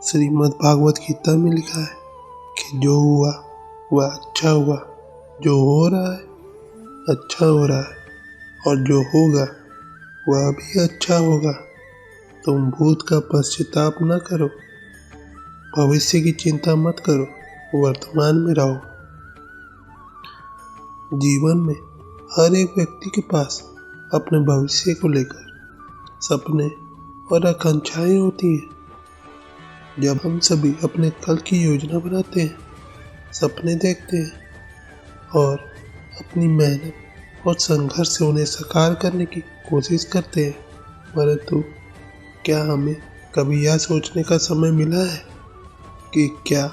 श्रीमद् भागवत गीता में लिखा है कि जो हुआ वह अच्छा हुआ, जो हो रहा है अच्छा हो रहा है, और जो होगा वह भी अच्छा होगा। तुम भूत का पश्चाताप न करो, भविष्य की चिंता मत करो, वर्तमान में रहो। जीवन में हर एक व्यक्ति के पास अपने भविष्य को लेकर सपने और आकांक्षाएं होती हैं। जब हम सभी अपने कल की योजना बनाते हैं, सपने देखते हैं और अपनी मेहनत और संघर्ष से उन्हें साकार करने की कोशिश करते हैं, परंतु क्या हमें कभी यह सोचने का समय मिला है कि क्या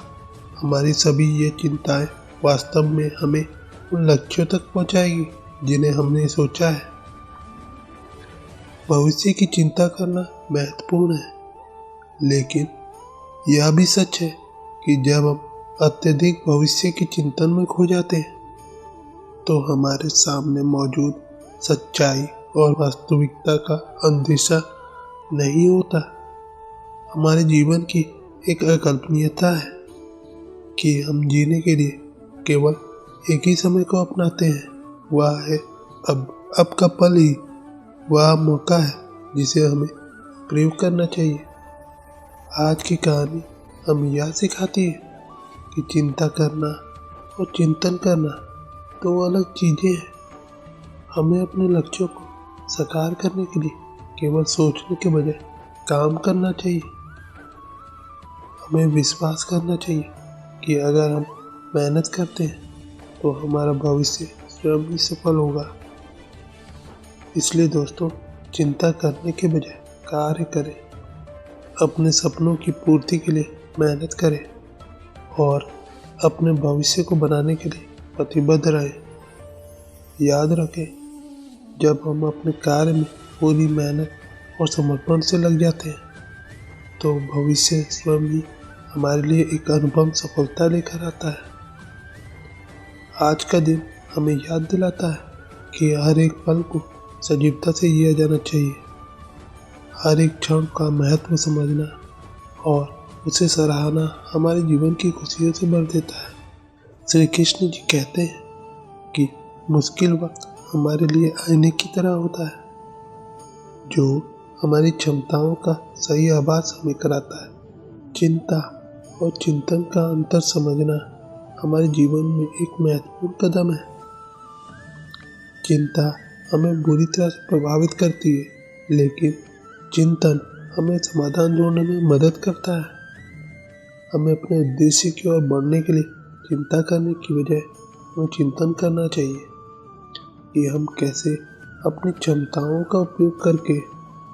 हमारी सभी ये चिंताएं वास्तव में हमें उन लक्ष्यों तक पहुंचाएगी जिन्हें हमने सोचा है? भविष्य की चिंता करना महत्वपूर्ण है, लेकिन यह भी सच है कि जब हम अत्यधिक भविष्य की चिंतन में खो जाते हैं तो हमारे सामने मौजूद सच्चाई और वास्तविकता का अंदेशा नहीं होता। हमारे जीवन की एक अकल्पनीयता है कि हम जीने के लिए केवल एक ही समय को अपनाते हैं, वह है अब का पल ही वह मौका है जिसे हमें प्रयोग करना चाहिए। आज की कहानी हमें यह सिखाती है कि चिंता करना और चिंतन करना दो अलग चीज़ें हैं। हमें अपने लक्ष्यों को साकार करने के लिए केवल सोचने के बजाय काम करना चाहिए। हमें विश्वास करना चाहिए कि अगर हम मेहनत करते हैं तो हमारा भविष्य स्वयं ही सफल होगा। इसलिए दोस्तों, चिंता करने के बजाय कार्य करें, अपने सपनों की पूर्ति के लिए मेहनत करें और अपने भविष्य को बनाने के लिए प्रतिबद्ध रहें। याद रखें, जब हम अपने कार्य में पूरी मेहनत और समर्पण से लग जाते हैं तो भविष्य स्वयं ही हमारे लिए एक अनुपम सफलता लेकर आता है। आज का दिन हमें याद दिलाता है कि हर एक पल को सजीवता से जिया जाना चाहिए। हर एक क्षण का महत्व समझना और उसे सराहना हमारे जीवन की खुशियों से भर देता है। श्री कृष्ण जी कहते हैं कि मुश्किल वक्त हमारे लिए आईने की तरह होता है, जो हमारी क्षमताओं का सही आभास हमें कराता है। चिंता और चिंतन का अंतर समझना हमारे जीवन में एक महत्वपूर्ण कदम है। चिंता हमें बुरी तरह से प्रभावित करती है, लेकिन चिंतन हमें समाधान ढूंढने में मदद करता है। हमें अपने उद्देश्य की ओर बढ़ने के लिए चिंता करने की बजाय हमें चिंतन करना चाहिए कि हम कैसे अपनी क्षमताओं का उपयोग करके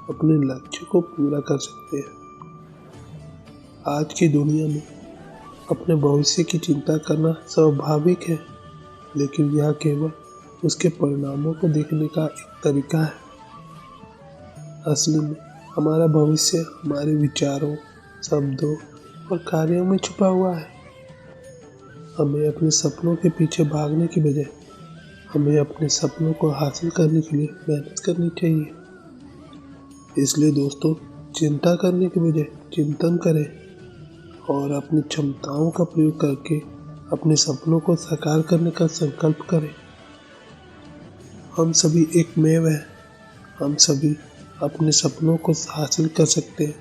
अपने लक्ष्य को पूरा कर सकते हैं। आज की दुनिया में अपने भविष्य की चिंता करना स्वाभाविक है, लेकिन यह केवल उसके परिणामों को देखने का एक तरीका है। असली में हमारा भविष्य हमारे विचारों, शब्दों और कार्यों में छुपा हुआ है। हमें अपने सपनों के पीछे भागने की बजाय हमें अपने सपनों को हासिल करने के लिए मेहनत करनी चाहिए। इसलिए दोस्तों, चिंता करने के बजाय चिंतन करें और अपनी क्षमताओं का प्रयोग करके अपने सपनों को साकार करने का संकल्प करें। हम सभी एकमेव हैं, हम सभी अपने सपनों को हासिल कर सकते हैं।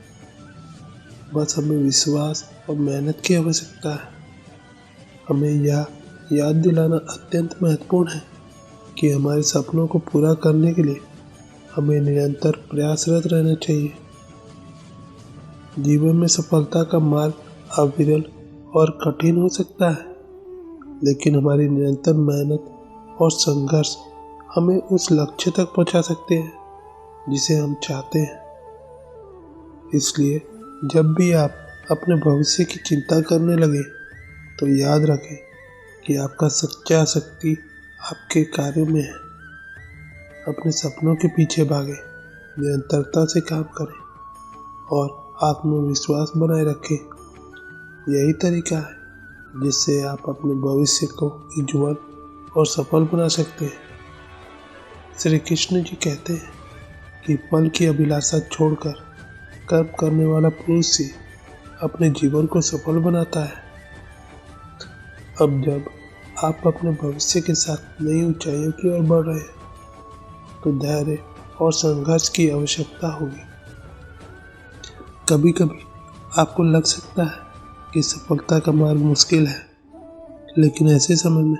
बस हमें विश्वास और मेहनत की आवश्यकता है। हमें यह याद दिलाना अत्यंत महत्वपूर्ण है कि हमारे सपनों को पूरा करने के लिए हमें निरंतर प्रयासरत रहना चाहिए। जीवन में सफलता का मार्ग अविरल और कठिन हो सकता है, लेकिन हमारी निरंतर मेहनत और संघर्ष हमें उस लक्ष्य तक पहुंचा सकते हैं जिसे हम चाहते हैं। इसलिए जब भी आप अपने भविष्य की चिंता करने लगे तो याद रखें कि आपका सच्चा शक्ति आपके कार्यों में है। अपने सपनों के पीछे भागें, निरंतरता से काम करें और आत्मविश्वास बनाए रखें। यही तरीका है जिससे आप अपने भविष्य को उज्ज्वल और सफल बना सकते हैं। श्री कृष्ण जी कहते हैं कि पल की अभिलाषा छोड़कर कर्म करने वाला पुरुष ही अपने जीवन को सफल बनाता है। अब जब आप अपने भविष्य के साथ नई ऊंचाइयों की ओर बढ़ रहे हैं तो धैर्य और संघर्ष की आवश्यकता होगी। कभी कभी आपको लग सकता है कि सफलता का मार्ग मुश्किल है, लेकिन ऐसे समय में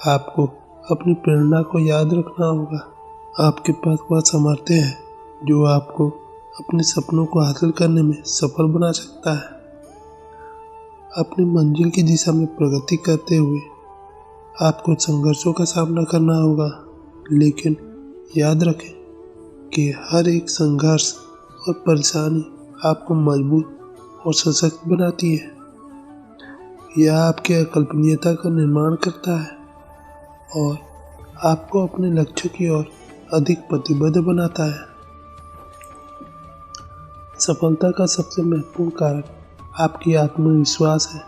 आपको अपनी प्रेरणा को याद रखना होगा। आपके पास वह सामर्थ्य है जो आपको अपने सपनों को हासिल करने में सफल बना सकता है। अपनी मंजिल की दिशा में प्रगति करते हुए आपको संघर्षों का सामना करना होगा, लेकिन याद रखें कि हर एक संघर्ष और परेशानी आपको मजबूत और सशक्त बनाती है। यह आपकी अकल्पनीयता का निर्माण करता है और आपको अपने लक्ष्य की ओर अधिक प्रतिबद्ध बनाता है। सफलता का सबसे महत्वपूर्ण कारक आपकी आत्मविश्वास है।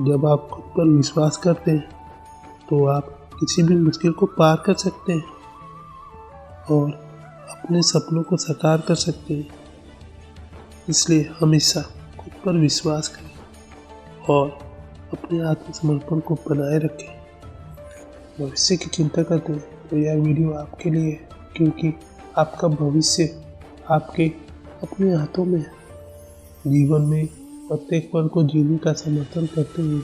जब आप खुद पर विश्वास करते हैं तो आप किसी भी मुश्किल को पार कर सकते हैं और अपने सपनों को साकार कर सकते हैं। इसलिए हमेशा खुद पर विश्वास करें और अपने आत्मसमर्पण को बनाए रखें। भविष्य की चिंता करते हैं तो यह वीडियो आपके लिए है, क्योंकि आपका भविष्य आपके अपने हाथों में है। जीवन में प्रत्येक पल को जीने का समर्थन करते हुए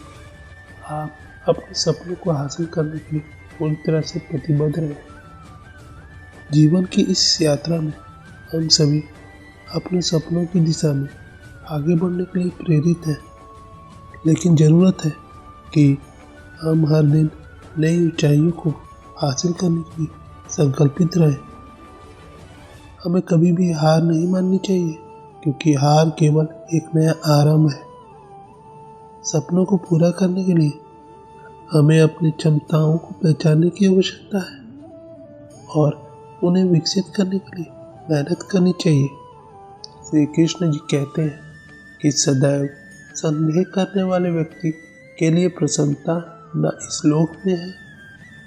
आप अपने सपनों को हासिल करने के लिए पूरी तरह से प्रतिबद्ध रहें। जीवन की इस यात्रा में हम सभी अपने सपनों की दिशा में आगे बढ़ने के लिए प्रेरित हैं, लेकिन ज़रूरत है कि हम हर दिन नई ऊंचाइयों को हासिल करने के लिए संकल्पित रहें। हमें कभी भी हार नहीं माननी चाहिए, क्योंकि हार केवल एक नया आरंभ है। सपनों को पूरा करने के लिए हमें अपनी क्षमताओं को पहचानने की आवश्यकता है और उन्हें विकसित करने के लिए मेहनत करनी चाहिए। श्री कृष्ण जी कहते हैं कि सदैव संदेह करने वाले व्यक्ति के लिए प्रसन्नता न इस लोक में है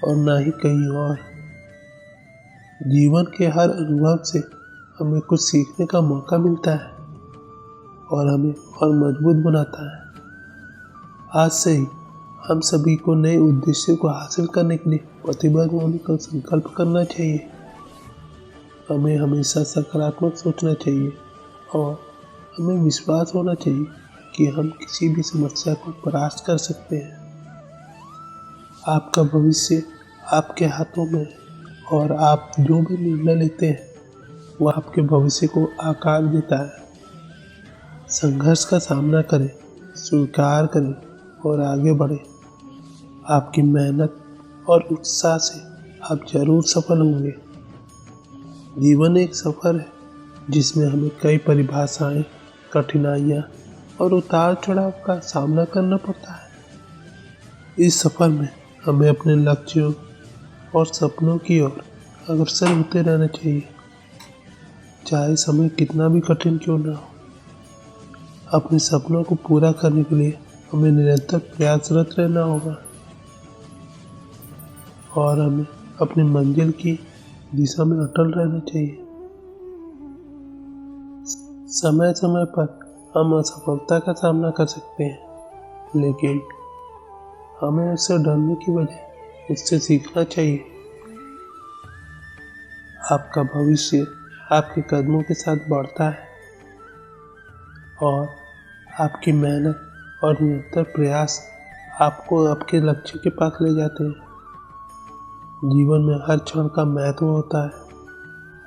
और न ही कहीं और। जीवन के हर अनुभव से हमें कुछ सीखने का मौका मिलता है और हमें और मजबूत बनाता है। आज से ही हम सभी को नए उद्देश्यों को हासिल करने के लिए प्रतिबद्ध होने का संकल्प करना चाहिए। हमें हमेशा सकारात्मक सोचना चाहिए और हमें विश्वास होना चाहिए कि हम किसी भी समस्या को परास्त कर सकते हैं। आपका भविष्य आपके हाथों में है और आप जो भी निर्णय लेते हैं वह आपके भविष्य को आकार देता है। संघर्ष का सामना करें, स्वीकार करें और आगे बढ़ें। आपकी मेहनत और उत्साह से आप जरूर सफल होंगे। जीवन एक सफर है जिसमें हमें कई परिभाषाएं, कठिनाइयां और उतार चढ़ाव का सामना करना पड़ता है। इस सफर में हमें अपने लक्ष्यों और सपनों की ओर अग्रसर होते रहना चाहिए, चाहे समय कितना भी कठिन क्यों ना हो। अपने सपनों को पूरा करने के लिए हमें निरंतर प्रयासरत रहना होगा और हमें अपनी मंजिल की दिशा में अटल रहना चाहिए। समय समय पर हम असफलता का सामना कर सकते हैं, लेकिन हमें उससे डरने की बजाय उससे सीखना चाहिए। आपका भविष्य आपके कदमों के साथ बढ़ता है और आपकी मेहनत और निरंतर प्रयास आपको आपके लक्ष्य के पास ले जाते हैं। जीवन में हर क्षण का महत्व होता है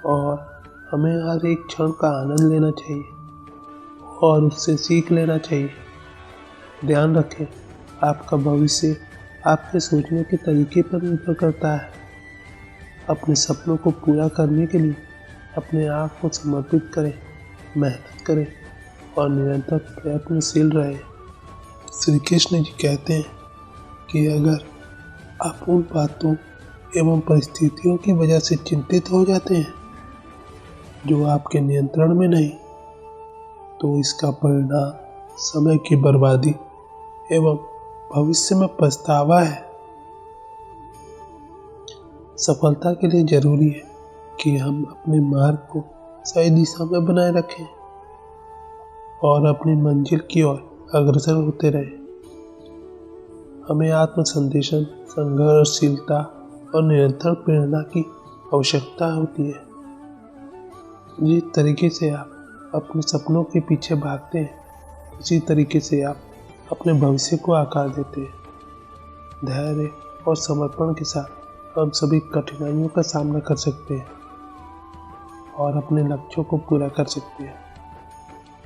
और हमें हर एक क्षण का आनंद लेना चाहिए और उससे सीख लेना चाहिए। ध्यान रखें, आपका भविष्य आपके सोचने के तरीके पर निर्भर करता है। अपने सपनों को पूरा करने के लिए अपने आप को समर्पित करें, मेहनत करें और निरंतर प्रयत्नशील रहें। श्री कृष्ण जी कहते हैं कि अगर आप उन बातों एवं परिस्थितियों की वजह से चिंतित हो जाते हैं जो आपके नियंत्रण में नहीं, तो इसका परिणाम समय की बर्बादी एवं भविष्य में पछतावा है। सफलता के लिए जरूरी है कि हम अपने मार्ग को सही दिशा में बनाए रखें और अपनी मंजिल की ओर अग्रसर होते रहे। हमें आत्मसंदेशन, संघर्षशीलता और निरंतर प्रेरणा की आवश्यकता होती है। जिस तरीके से आप अपने सपनों के पीछे भागते हैं, उसी तरीके से आप अपने भविष्य को आकार देते हैं। धैर्य और समर्पण के साथ हम सभी कठिनाइयों का सामना कर सकते हैं और अपने लक्ष्यों को पूरा कर सकते हैं।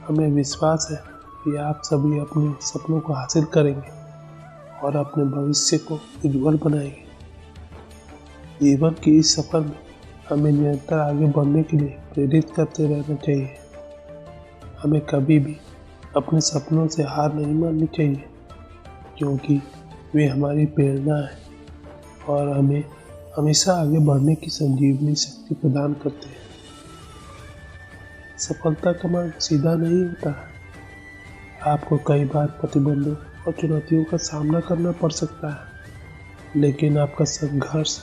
हमें विश्वास है कि आप सभी अपने सपनों को हासिल करेंगे और अपने भविष्य को उज्जवल बनाएंगे। जीवन के इस सफर में हमें निरंतर आगे बढ़ने के लिए प्रेरित करते रहना चाहिए। हमें कभी भी अपने सपनों से हार नहीं माननी चाहिए, क्योंकि वे हमारी प्रेरणा है और हमें हमेशा आगे बढ़ने की संजीवनी शक्ति प्रदान करते हैं। सफलता का मार्ग सीधा नहीं होता है। आपको कई बार प्रतिबंधों और चुनौतियों का सामना करना पड़ सकता है, लेकिन आपका संघर्ष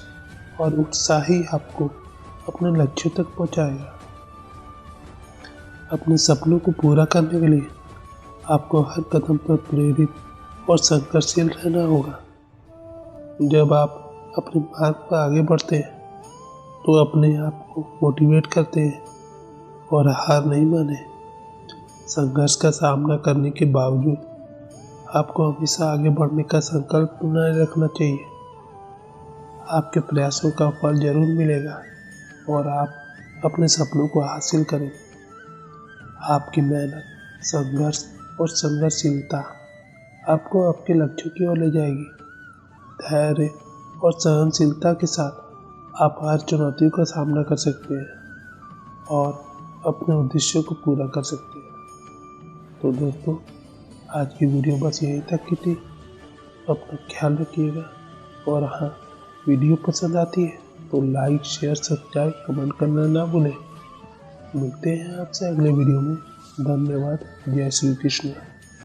और उत्साह ही आपको अपने लक्ष्य तक पहुंचाएगा। अपने सपनों को पूरा करने के लिए आपको हर कदम पर प्रेरित और संघर्षशील रहना होगा। जब आप अपने मार्ग पर आगे बढ़ते हैं तो अपने आप को मोटिवेट करते हैं और हार नहीं माने। संघर्ष का सामना करने के बावजूद आपको हमेशा आगे बढ़ने का संकल्प बनाए रखना चाहिए। आपके प्रयासों का फल जरूर मिलेगा और आप अपने सपनों को हासिल करेंगे। आपकी मेहनत, संघर्ष और संघर्षशीलता आपको आपके लक्ष्यों की ओर ले जाएगी। धैर्य और सहनशीलता के साथ आप हर चुनौती का सामना कर सकते हैं और अपने उद्देश्यों को पूरा कर सकते हैं। तो दोस्तों, आज की वीडियो बस यहीं तक की थी। अपना ख्याल रखिएगा और हाँ, वीडियो पसंद आती है तो लाइक, शेयर, सब्सक्राइब, कमेंट करना ना भूलें। मिलते हैं आपसे अगले वीडियो में। धन्यवाद। जय श्री कृष्ण।